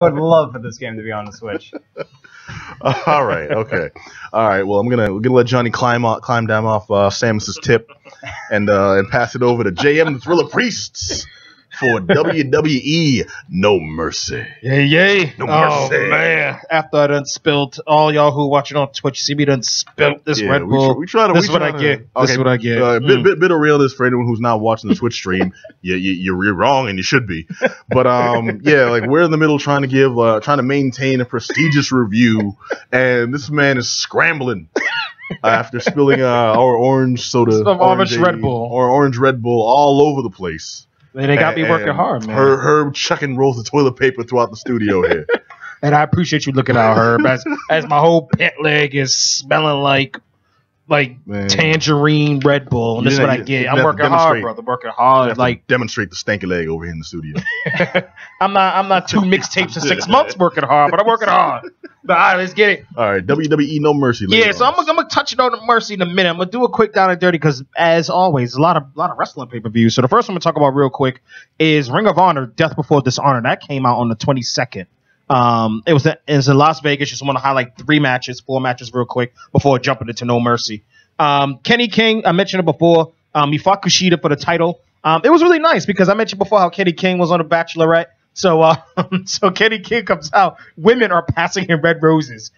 would love for this game to be on the Switch. All right. Okay. All right. Well, we're gonna let Johnny climb down off Samus's tip and pass it over to JM the Thriller Priests for WWE No Mercy. Yay. No Mercy. Oh, man. After I done spilled, all y'all who watching on Twitch see me done spilled this Red Bull. This is what I get. This is what I get. Bit of realness for anyone who's not watching the Twitch stream. You're wrong, and you should be. But yeah, like we're in the middle trying to maintain a prestigious review, and this man is scrambling after spilling our orange soda, orange Red Bull, or orange Red Bull all over the place. They got me working hard, man. Herb chucking rolls of toilet paper throughout the studio here. And I appreciate you looking out, Herb, as my whole pant leg is smelling like tangerine Red Bull. And this is what I get. I'm working hard, brother. Working hard. Like demonstrate the stanky leg over here in the studio. I'm not 2 mixtapes in 6 months working hard, but I'm working hard. But all right, let's get it. All right, WWE No Mercy. Yeah, so I'm gonna touch it on Mercy in a minute. I'm gonna do a quick down and dirty because, as always, a lot of wrestling pay-per-views. So the first one I'm gonna talk about real quick is Ring of Honor: Death Before Dishonor. That came out on the 22nd. It was in Las Vegas. Just want to highlight 4 matches real quick before jumping into No Mercy. Kenny King, I mentioned it before. He fought Kushida for the title. It was really nice because I mentioned before how Kenny King was on The Bachelorette. So Kenny King comes out. Women are passing him red roses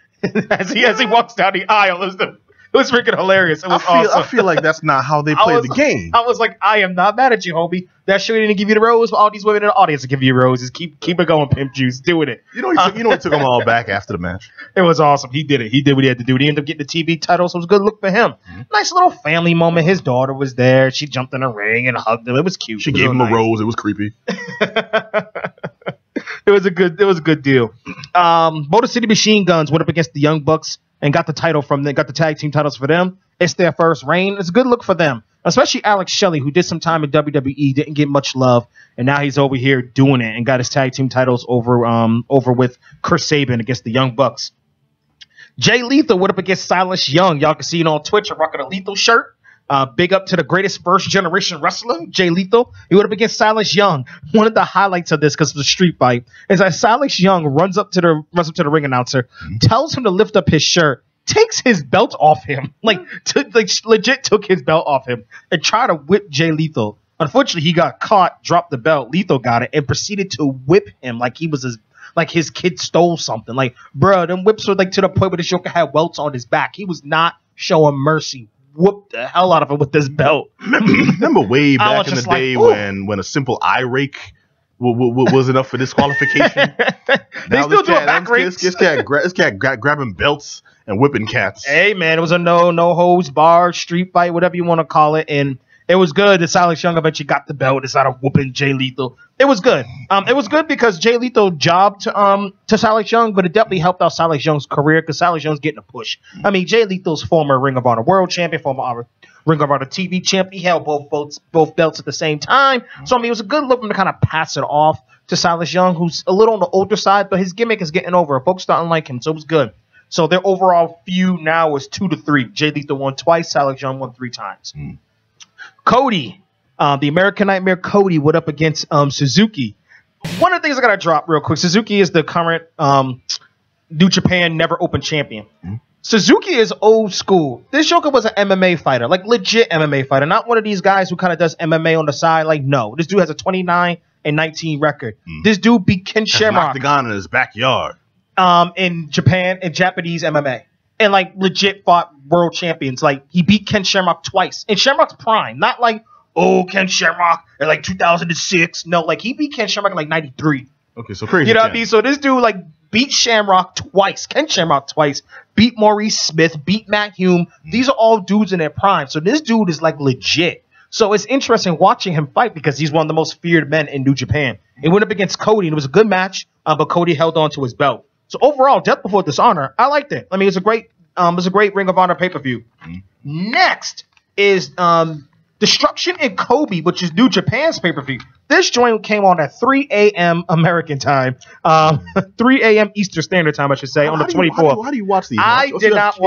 as he walks down the aisle. It was freaking hilarious. It was awesome. I feel like that's not how they play the game. I was like, I am not mad at you, homie. That show didn't give you the rose, but all these women in the audience will give you roses. Keep it going, Pimp Juice. Doing it. You know he took them all back after the match. It was awesome. He did it. He did what he had to do. He ended up getting the TV title, so it was a good look for him. Mm-hmm. Nice little family moment. His daughter was there. She jumped in the ring and hugged him. It was cute. She gave him a rose. It was creepy. It was a good deal. Motor City Machine Guns went up against the Young Bucks and got the title from them. Got the tag team titles for them. It's their first reign. It's a good look for them, especially Alex Shelley, who did some time in WWE, didn't get much love, and now he's over here doing it and got his tag team titles over with Chris Sabin against the Young Bucks. Jay Lethal went up against Silas Young. Y'all can see it on Twitch. I'm rocking a Lethal shirt. Big up to the greatest first-generation wrestler, Jay Lethal. He went up against Silas Young. One of the highlights of this, because of the street fight, is that Silas Young runs up to the ring announcer, tells him to lift up his shirt, takes his belt off him, legit took his belt off him, and tried to whip Jay Lethal. Unfortunately, he got caught, dropped the belt. Lethal got it, and proceeded to whip him like he was his kid stole something. Like, bro, them whips were to the point where the Joker had welts on his back. He was not showing mercy. Whooped the hell out of him with this belt. Remember way back in the day when a simple eye rake was enough for disqualification? They still do back rakes. This cat grabbing belts and whipping cats. Hey, man, it was a no holds barred street fight, whatever you want to call it, and it was good that Silas Young eventually got the belt instead of whooping Jay Lethal. It was good. It was good because Jay Lethal jobbed to Silas Young, but it definitely helped out Silas Young's career because Silas Young's getting a push. I mean, Jay Lethal's former Ring of Honor World Champion, former Ring of Honor TV champion. He held both belts at the same time. So, I mean, it was a good look for him to kind of pass it off to Silas Young, who's a little on the older side, but his gimmick is getting over. Folks starting to like him, so it was good. So their overall feud now is 2-3. Jay Lethal won twice, Silas Young won 3 times. Cody, the American Nightmare Cody went up against Suzuki. One of the things I got to drop real quick, Suzuki is the current New Japan Never Open champion. Suzuki is old school. This Joker was an MMA fighter, like legit MMA fighter, not one of these guys who kind of does MMA on the side. Like, no, this dude has a 29-19 record. This dude beat Ken Shamrock. Octagon in his backyard. In Japan, in Japanese MMA. And, like, legit fought world champions. Like, he beat Ken Shamrock twice. In Shamrock's prime. Not like, oh, Ken Shamrock in, like, 2006. No, like, he beat Ken Shamrock in, like, 93. Okay, so crazy. You know what I mean? So this dude, like, beat Shamrock twice. Ken Shamrock twice. Beat Maurice Smith. Beat Matt Hume. These are all dudes in their prime. So this dude is, like, legit. So it's interesting watching him fight because he's one of the most feared men in New Japan. He went up against Cody, and it was a good match, but Cody held on to his belt. So overall, Death Before Dishonor, I liked it. I mean, it's a great Ring of Honor pay-per-view. Next is Destruction in Kobe, which is New Japan's pay-per-view. This joint came on at 3 a.m. American time, 3 a.m. Eastern Standard Time, I should say, on the 24th. How do you watch these? I did not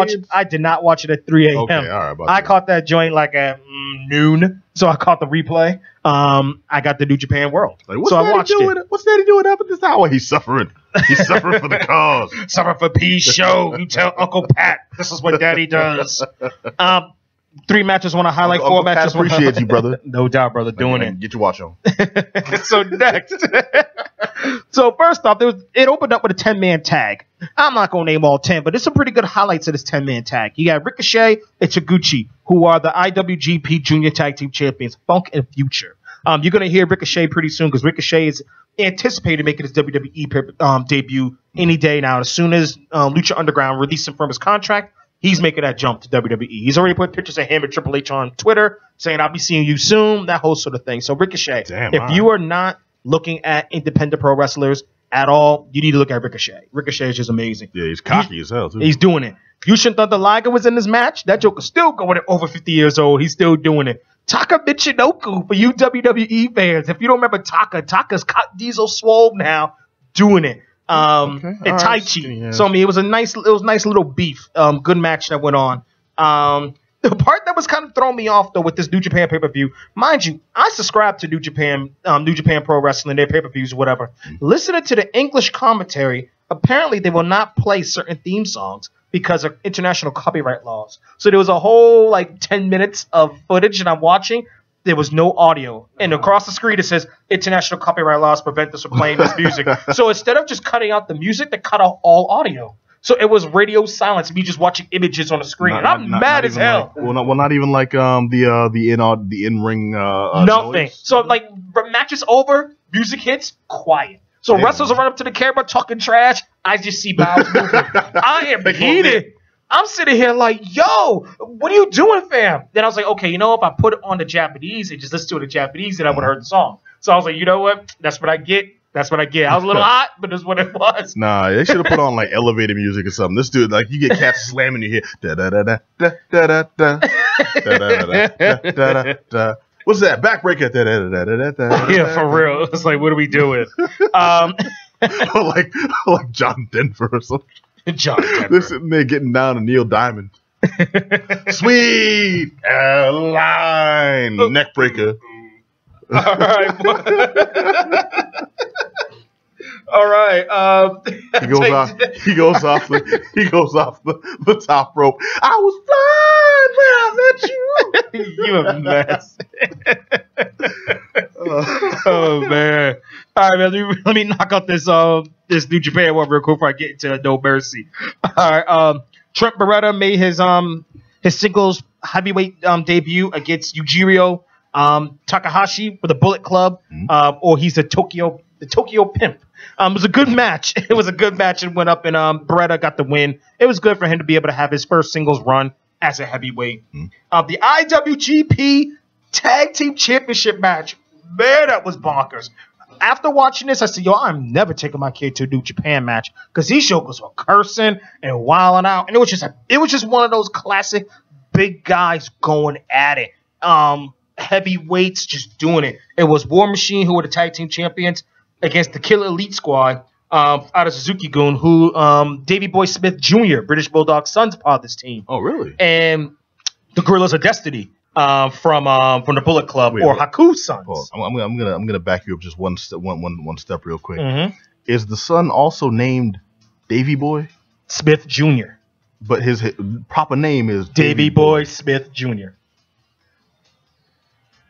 watch it at 3 a.m. Okay, all right. I caught that joint like at noon, so I caught the replay. I got the New Japan World, like, so I watched it. What's Daddy doing up at this hour? He's suffering. He suffered for the cause. Suffer for P's show. You tell Uncle Pat this is what Daddy does. 3 matches want to highlight. Uncle 4 matches. Pat appreciates you, brother. No doubt, brother. Doing it. Get your watch on. So next. So first off, it opened up with a 10-man tag. I'm not going to name all 10, but there's some pretty good highlights of this 10-man tag. You got Ricochet and Taguchi, who are the IWGP Junior Tag Team Champions, Funk and Future. You're going to hear Ricochet pretty soon because Ricochet is anticipated making his WWE debut any day now. As soon as Lucha Underground releases him from his contract, he's making that jump to WWE. He's already put pictures of him and Triple H on Twitter saying, I'll be seeing you soon, that whole sort of thing. So Ricochet, if you are not looking at independent pro wrestlers at all, you need to look at Ricochet. Ricochet is just amazing. Yeah, he's cocky as hell, too. He's doing it. Yushin Thunder Liger was in this match. That Joker's still going at over 50 years old. He's still doing it. Taka Michinoku for you WWE fans. If you don't remember Taka's Diesel Swole now doing it. And Taichi. Right. So I mean, it was nice little beef. Good match that went on. The part that was kind of throwing me off though with this New Japan pay-per-view, mind you, I subscribe to New Japan Pro Wrestling, their pay-per-views or whatever. Listening to the English commentary, apparently they will not play certain theme songs because of international copyright laws. So there was a whole 10 minutes of footage and I'm watching. There was no audio. And across the screen it says international copyright laws prevent us from playing this music. So instead of just cutting out the music, they cut out all audio. So it was radio silence, me just watching images on the screen. I'm mad as hell. Not even like the in-ring nothing. noise? So match is over, music hits, quiet. So wrestlers will run up to the camera talking trash. I just see mouths moving. I am heated. I'm sitting here like, yo, what are you doing, fam? Then I was like, okay, if I put it on the Japanese and just listen to it in Japanese, then I would have heard the song. So I was like, you know what? That's what I get. That's what I get. I was a little hot, but that's what it was. Nah, they should have put on elevated music or something. This dude, you get cats slamming you here. Da da da da da da da da da da da. What's that? Backbreaker. Da da da da da. Yeah, for real. It's like, what are we doing? Or like John Denver or something. John Denver. They're sitting there getting down to Neil Diamond. Sweet line neckbreaker. All right. All right. He goes off the top rope. I was blind when I met you. You a mess. Oh man. All right, man. Let me knock out this New Japan one real quick before I get into No Mercy. All right. Trent Beretta made his singles heavyweight debut against Yujiro Takahashi for the Bullet Club, or he's the Tokyo Pimp. It was a good match. It was a good match and went up, and Beretta got the win. It was good for him to be able to have his first singles run as a heavyweight. The IWGP Tag Team Championship match, man, that was bonkers. After watching this, I said, yo, I'm never taking my kid to a New Japan match because these shows were cursing and wilding out, and it was just one of those classic big guys going at it. Heavyweights just doing it. It was War Machine, who were the tag team champions, against the Killer Elite Squad out of Suzuki-gun, who Davey Boy Smith Jr., British Bulldog's son's part of this team. Oh, really? And the Gorillas of Destiny from the Bullet Club, or Haku's sons. I'm gonna back you up just one step real quick. Is the son also named Davey Boy Smith Jr.? But his proper name is Davey Boy Smith Jr.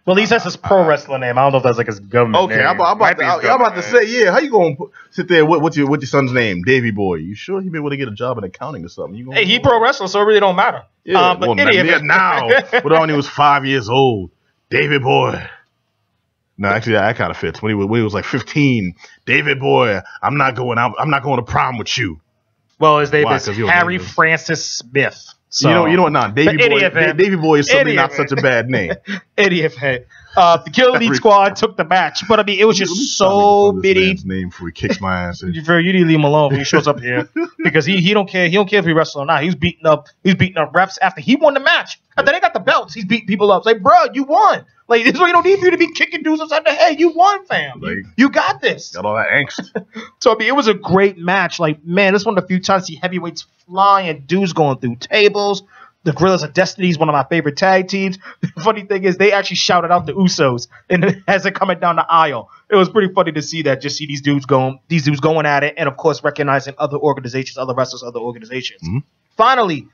Well, at least that's his pro wrestling name. I don't know if that's his government name. Okay, I'm about to say, yeah. How you gonna sit there? What's your son's name? Davey Boy. You sure he may want to get a job in accounting or something? Hey, he pro wrestler, so it really don't matter. Yeah, but now, but when he was 5 years old, Davey Boy. No, actually, that kind of fits. When he was like 15, David Boy, I'm not going to prom with you. Well, his name is Harry Francis Smith. So, you know what? Not Davey Boy is certainly not such a bad name. Idiot head. The Kill Elite Squad took the match, but I mean, it was just so many. Name before he kicks my ass. You need to leave him alone when he shows up here because he don't care. He don't care if he wrestles or not. He's beating up refs after he won the match. After they got the belts, he's beating people up. It's like, bro, you won. Like, this is why you don't need for you to be kicking dudes upside the head. You won, fam. Like, you got this. Got all that angst. So, I mean, it was a great match. Like, man, this is one of the few times I see heavyweights flying, dudes going through tables. The Guerrillas of Destiny is one of my favorite tag teams. The funny thing is, they actually shouted out the Usos and as they're coming down the aisle. It was pretty funny to see that. Just see these dudes going at it, and of course recognizing other organizations, other wrestlers, other organizations. Mm-hmm. Finally,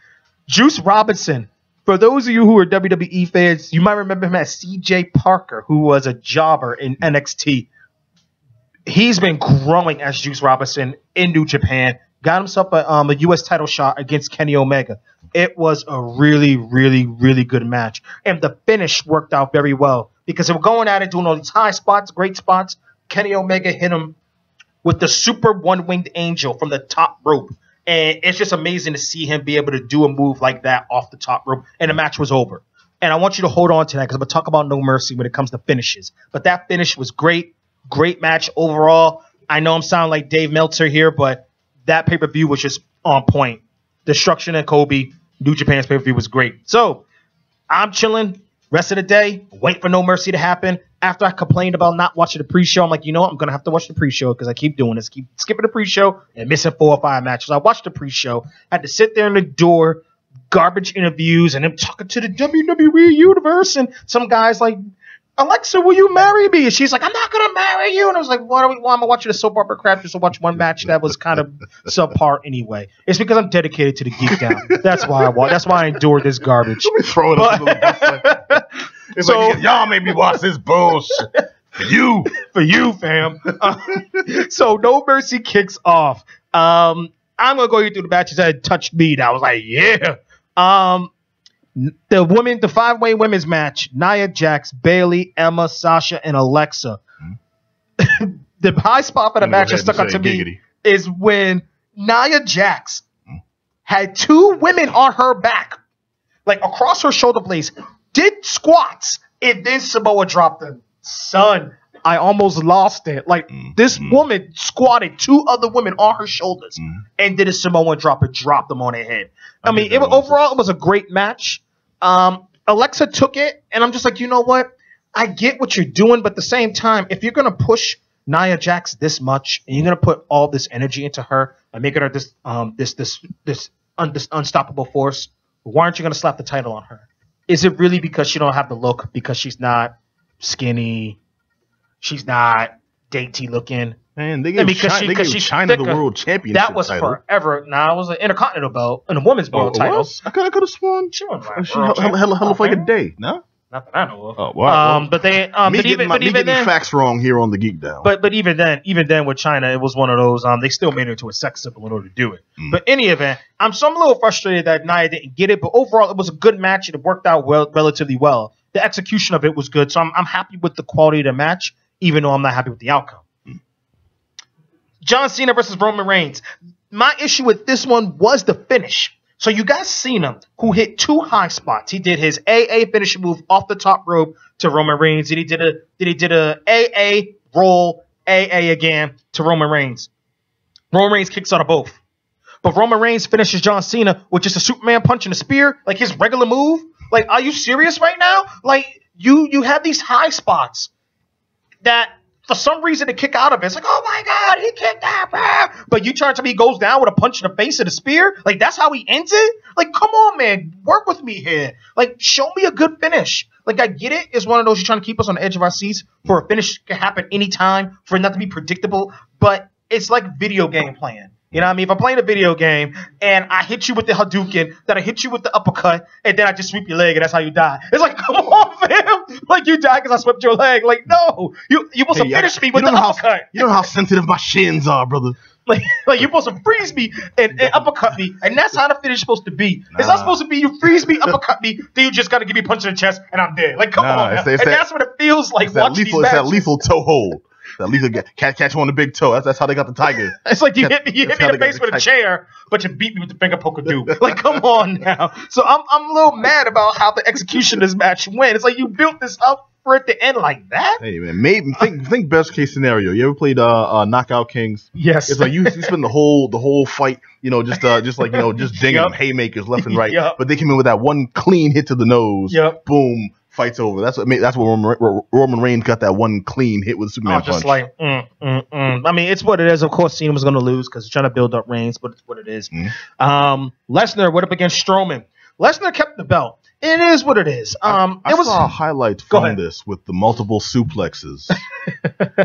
Juice Robinson. For those of you who are WWE fans, you might remember him as C.J. Parker, who was a jobber in NXT. He's been growing as Juice Robinson in New Japan. Got himself a U.S. title shot against Kenny Omega. It was a really, really, really good match. And the finish worked out very well because they were going at it, doing all these high spots, great spots. Kenny Omega hit him with the super one-winged angel from the top rope. And it's just amazing to see him be able to do a move like that off the top rope. And the match was over. And I want you to hold on to that because I'm going to talk about No Mercy when it comes to finishes. But that finish was great. Great match overall. I know I'm sounding like Dave Meltzer here, but that pay-per-view was just on point. Destruction and Kobe, New Japan's pay-per-view was great. So I'm chilling rest of the day, wait for No Mercy to happen. After I complained about not watching the pre-show, I'm like, you know what? I'm going to have to watch the pre-show because I keep doing this. Keep skipping the pre-show and missing 4 or 5 matches. I watched the pre-show. I had to sit there in the door, garbage interviews, and them talking to the WWE Universe. And some guys like, Alexa, will you marry me? And she's like, I'm not going to marry you. And I was like, why am I watching a soap opera crap just to watch one match that was kind of subpar anyway? It's because I'm dedicated to the Geek Down. That's why I endure this garbage. Let me throw it up a little bit. It's so, like, y'all made me watch this bullshit. For you, fam. So No Mercy kicks off. I'm going to go through the matches that touched me. I was like, yeah. The 5-way women's match, Nia Jax, Bayley, Emma, Sasha, and Alexa. The high spot for the match that stuck out to me is when Nia Jax had 2 women on her back, like across her shoulder blades, did squats, and then Samoa dropped them. Son, I almost lost it. Like, this woman squatted 2 other women on her shoulders and did a Samoan drop and dropped them on their head. I mean, overall, it was a great match. Alexa took it, and I'm just like, you know what? I get what you're doing, but at the same time, if you're going to push Nia Jax this much, and you're going to put all this energy into her and making her this unstoppable force, why aren't you going to slap the title on her? Is it really because she don't have the look? Because she's not skinny? She's not dainty looking? Man, they gave China the world championship That was title. Forever. Nah, it was an intercontinental belt and a women's world title. I could have sworn she held like a day. No? Not that I know of. Oh, wow. But they getting facts wrong here on the Geek Down. But even then with China, it was one of those. They still made it into a sex symbol in order to do it. But any event, I'm a little frustrated that Nia didn't get it. But overall, it was a good match and it worked out relatively well. The execution of it was good, so I'm happy with the quality of the match, even though I'm not happy with the outcome. John Cena versus Roman Reigns. My issue with this one was the finish. So you guys seen him, who hit 2 high spots. He did his AA finishing move off the top rope to Roman Reigns. Then he did a AA roll, AA again to Roman Reigns. Roman Reigns kicks out of both. But Roman Reigns finishes John Cena with just a Superman punch and a spear, like his regular move. Like, are you serious right now? Like, you have these high spots that for some reason to kick out of it. It's like, oh my God, he kicked that. But you trying to tell me he goes down with a punch in the face and a spear? Like, that's how he ends it? Like, come on, man. Work with me here. Like, show me a good finish. Like, I get it. It's one of those you're trying to keep us on the edge of our seats for a finish can happen anytime, for it not to be predictable. But it's like video game playing. You know what I mean? If I'm playing a video game and I hit you with the Hadouken, then I hit you with the uppercut, and then I just sweep your leg, and that's how you die. It's like, come on, fam. Like, you die because I swept your leg. Like, no. You're supposed to finish me with the uppercut. You know how sensitive my shins are, brother. Like you're supposed to freeze me and uppercut me, and that's how the finish is supposed to be. It's not supposed to be you freeze me, uppercut me, then you just got to give me a punch in the chest, and I'm dead. Like, come on. That's what it feels like watching these matches. It's that lethal toe hold. That lethal catch on the big toe. That's how they got the tiger. It's like you hit me in the face with a chair, but you beat me with the finger poker dude. Like, come on now. So I'm a little mad about how the execution of this match went. It's like you built this up for it to end like that. Hey man, maybe think best case scenario. You ever played Knockout Kings? Yes. It's like you spend the whole fight, just dinging them haymakers left and right. But they came in with that one clean hit to the nose. Boom. Fight's over. That's what Roman Reigns got that one clean hit with Superman punch. Just like, I mean, it's what it is. Of course, Cena was going to lose because he's trying to build up Reigns, but it's what it is. Lesnar went up against Strowman. Lesnar kept the belt. It is what it is. I saw a highlight from this with the multiple suplexes,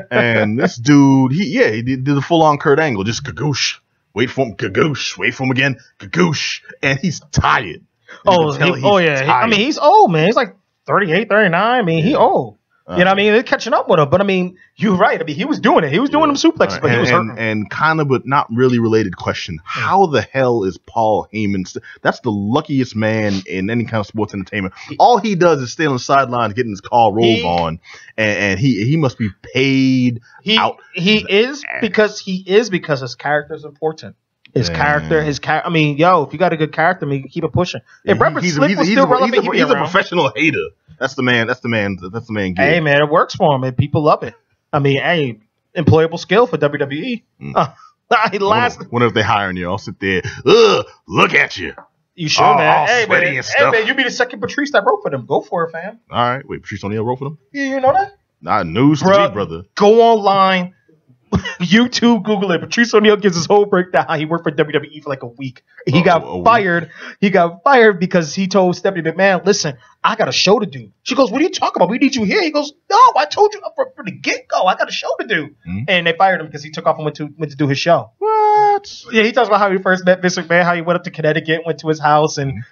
and this dude, he did the full on Kurt Angle, just kagoosh, wait for him, kagoosh, wait for him again, kagoosh, and he's tired. I mean, he's old, man. He's like 38, 39. I mean, he old. You know what I mean? They're catching up with him. But I mean, you're right. I mean, he was doing it. He was doing them suplexes, but he was hurting. And kind of, but not really related question. How the hell is Paul Heyman? That's the luckiest man in any kind of sports entertainment. All he does is stay on the sidelines, getting his car rolled on, and he must be paid out. Because his character is important. His character. I mean, if you got a good character, I mean, keep it pushing. If Robert Slick was still relevant, he's a professional hater. That's the man. That's the man. Gig. Hey, man, it works for him, and people love it. I mean, hey, employable skill for WWE. Wonder if they hiring you. I'll sit there. Look at you. You sure, man? Hey, man, you be the second Patrice that wrote for them. Go for it, fam. All right. Wait, Patrice O'Neal wrote for them? You know that? Nah, news to me, brother. Go online. YouTube, Google it. Patrice O'Neal gives his whole breakdown how he worked for WWE for like a week. He got fired. He got fired because he told Stephanie McMahon, "Listen, I got a show to do." She goes, "What are you talking about? We need you here." He goes, "No, I told you from the get-go. I got a show to do." And they fired him because he took off and went to do his show. What? Yeah, he talks about how he first met Vince McMahon, how he went up to Connecticut, went to his house, and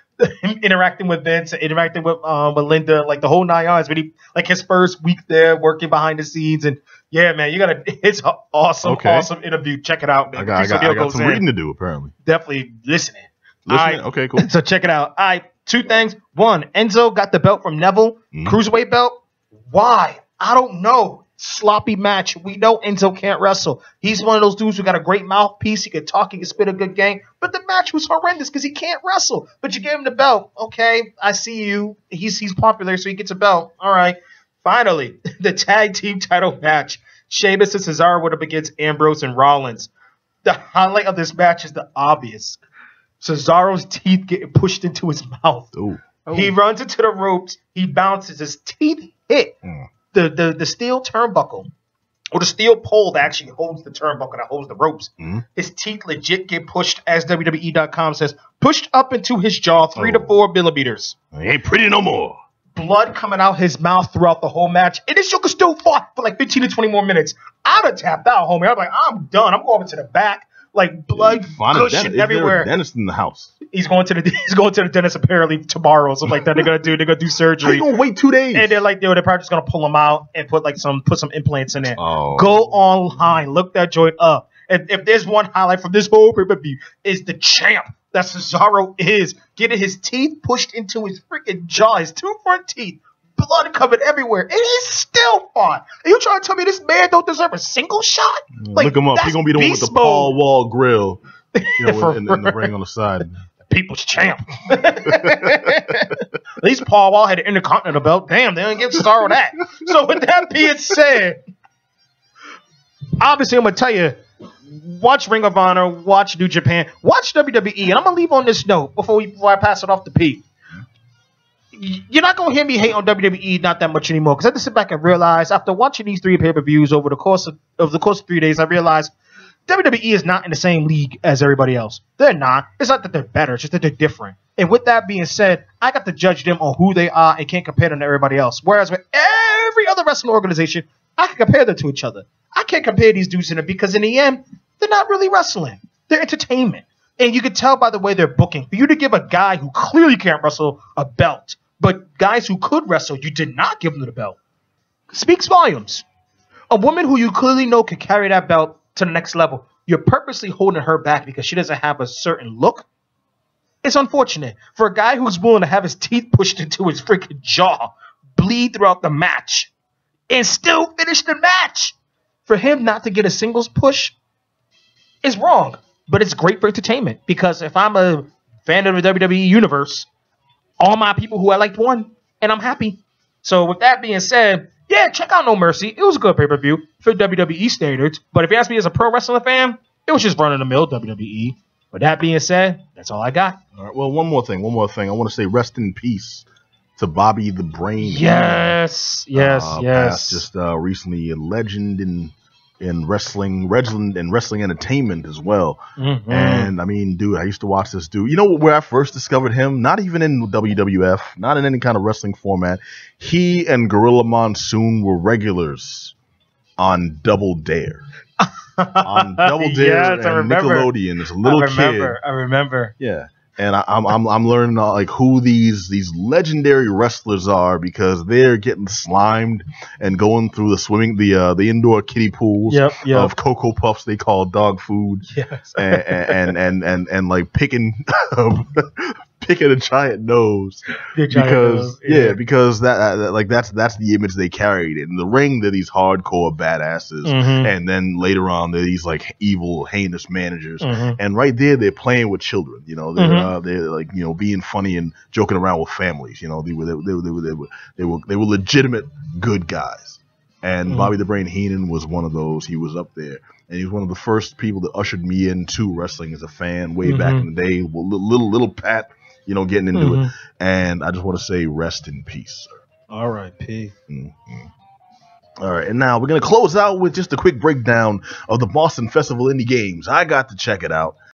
interacting with Vince, interacting with Linda, like the whole 9 yards. But he, like, his first week there, working behind the scenes, and yeah, man, it's an awesome interview. Check it out, man. I got some reading to do, apparently. Definitely listening. Right. Okay, cool. So check it out. All right, 2 things. 1, Enzo got the belt from Neville, cruiserweight belt. Why? I don't know. Sloppy match. We know Enzo can't wrestle. He's one of those dudes who got a great mouthpiece. He can talk. He can spit a good game. But the match was horrendous because he can't wrestle. But you gave him the belt. Okay, I see you. He's popular, so he gets a belt. All right. Finally, the tag team title match. Sheamus and Cesaro went up against Ambrose and Rollins. The highlight of this match is the obvious. Cesaro's teeth getting pushed into his mouth. Ooh. He runs into the ropes. He bounces. His teeth hit the steel turnbuckle, or the steel pole that actually holds the turnbuckle, that holds the ropes. His teeth legit get pushed, as WWE.com says, pushed up into his jaw 3 to 4 millimeters. He ain't pretty no more. Blood coming out his mouth throughout the whole match. And this Joker still fought for like 15 to 20 more minutes. I'd have tapped out, homie. I'm like, I'm done. I'm going over to the back. Like, blood gushing everywhere. Is there a dentist in the house? He's going to the dentist apparently tomorrow. Something like that. They're gonna do surgery. How you gonna wait 2 days? And they're probably just gonna pull him out and put some implants in there. Oh. Go online, look that joint up. And if there's one highlight from this whole pay-per-view, is the champ that Cesaro is getting his teeth pushed into his freaking jaw, his 2 front teeth, blood covered everywhere, and he's still fought. Are you trying to tell me this man don't deserve a single shot? Like, look him up. He's gonna be the one with the Paul Wall grill, in the ring on the side. People's champ. At least Paul Wall had an Intercontinental belt. Damn, they didn't give Cesaro that. So with that being said, obviously I'm gonna tell you, watch Ring of Honor, watch New Japan, watch WWE, and I'm gonna leave on this note before I pass it off to Pete. You're not gonna hear me hate on WWE not that much anymore, because I had to sit back and realize after watching these 3 pay-per-views over the course of 3 days, I realized WWE is not in the same league as everybody else. They're not. It's not that they're better, it's just that they're different. And with that being said, I got to judge them on who they are and can't compare them to everybody else. Whereas with every other wrestling organization, I can compare them to each other. I can't compare these dudes in it because in the end, they're not really wrestling. They're entertainment. And you can tell by the way they're booking. For you to give a guy who clearly can't wrestle a belt, but guys who could wrestle, you did not give them the belt, speaks volumes. A woman who you clearly know can carry that belt to the next level, you're purposely holding her back because she doesn't have a certain look. It's unfortunate. For a guy who's willing to have his teeth pushed into his freaking jaw, bleed throughout the match, and still finish the match, for him not to get a singles push is wrong. But it's great for entertainment, because if I'm a fan of the WWE Universe, all my people who I liked won, and I'm happy. So with that being said, yeah, check out No Mercy. It was a good pay-per-view for WWE standards. But if you ask me as a pro wrestling fan, it was just run-of-the-mill WWE. With that being said, that's all I got. All right, well, one more thing. I want to say rest in peace to Bobby the Brain. Yes. Passed just recently, a legend in in wrestling entertainment as well. Mm-hmm. And I mean, dude, I used to watch this dude. You know where I first discovered him? Not even in WWF, not in any kind of wrestling format. He and Gorilla Monsoon were regulars on Double Dare. On Double Dare Yes, and Nickelodeon as a little kid. I remember. Yeah. And I'm learning like who these legendary wrestlers are because they're getting slimed and going through the indoor kiddie pools of Cocoa Puffs they call dog food. Yes. and like picking a giant nose because that's the image they carried in the ring. They're these hardcore badasses, and then later on they're these like evil, heinous managers. And right there they're playing with children. You know, they're like, you know, being funny and joking around with families. You know, they were legitimate good guys. And Bobby the Brain Heenan was one of those. He was up there. And he was one of the first people that ushered me into wrestling as a fan way back in the day. Little Pat, you know, getting into it. And I just want to say rest in peace, sir. R.I.P. All right, and now we're going to close out with just a quick breakdown of the Boston Festival Indie Games. I got to check it out.